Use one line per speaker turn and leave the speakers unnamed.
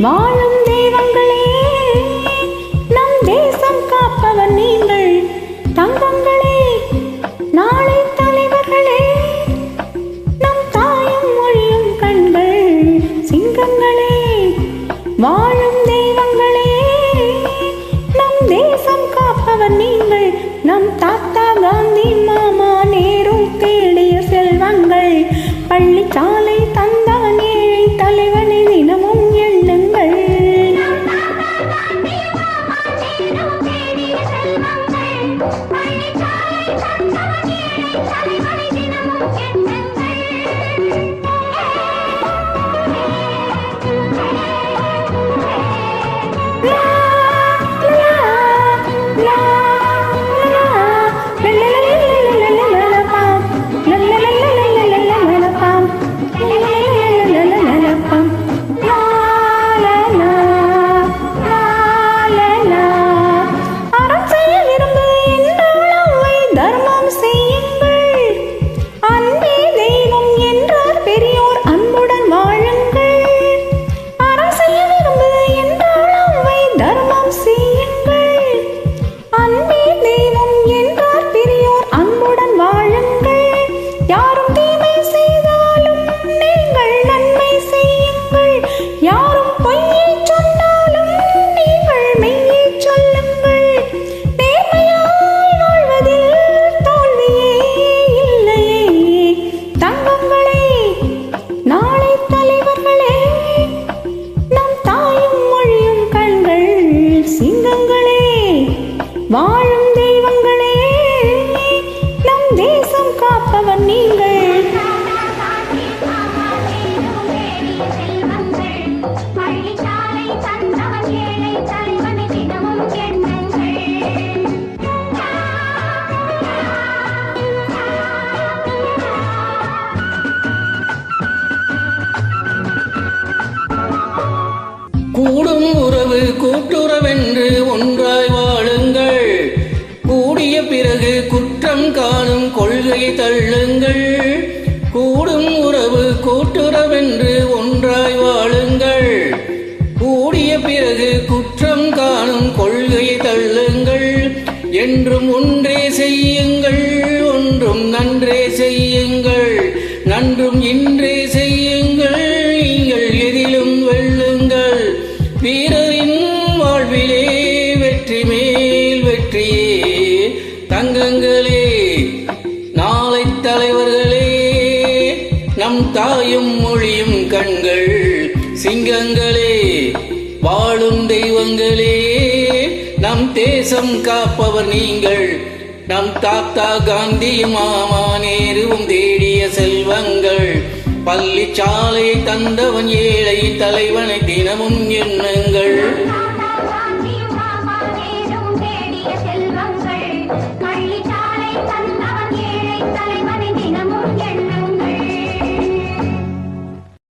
வாழும் தெய்வங்களே, நம் தேசம் காப்பவர் நீங்கள். தங்கங்களே, நாளை தலைவர்களே, நம் தாயும் மொழியும் கண்கள். சிங்கங்களே, வாழும் தெய்வங்களே, நம் தேசம் காப்பவர் நீங்கள். நம் தாத்தா காந்தி, மாமா நேரு தேடிய செல்வங்கள். பள்ளிச்சாலை தந்தவன் ஏழை தலைவனை தினமும் எண்ணுங்கள். வாழும் தெய்வங்களே, நம் தேசம் காப்பவர் நீங்கள்.
கூடும் உறவு கூட்டுறவென்று ஒன்றாய் வாழுங்கள். கூடிய பிறகு குற்றம் காணும் கொள்கையை தள்ளுங்கள். கூடும் உறவு கூட்டுறவென்று ஒன்றாய் வாழுங்கள். கூடிய பிறகு குற்றம் காணும் கொள்கையை தள்ளுங்கள். என்றும் ஒன்றே செய்யுங்கள், ஒன்றும் நன்றே செய்யுங்கள். நன்றும் இன்றே செய்யுங்கள், நீங்கள் எதிலும் வெல்லுங்கள். வீரரின் வாழ்விலே வெற்றி மேல் வெற்றியே. தங்கங்களே, நாளை தலைவர்களே, நம் தாயும் மொழியும் கண்கள். சிங்கங்களே, வாழும் தெய்வங்களே, நம் தேசம் காப்பவர் நீங்கள். நம் தாத்தா காந்தியும் மாமா நேருவும் தேடிய செல்வங்கள். பள்ளிச்சாலை தந்தவன் ஏழை தலைவனை தினமும் எண்ணுங்கள்.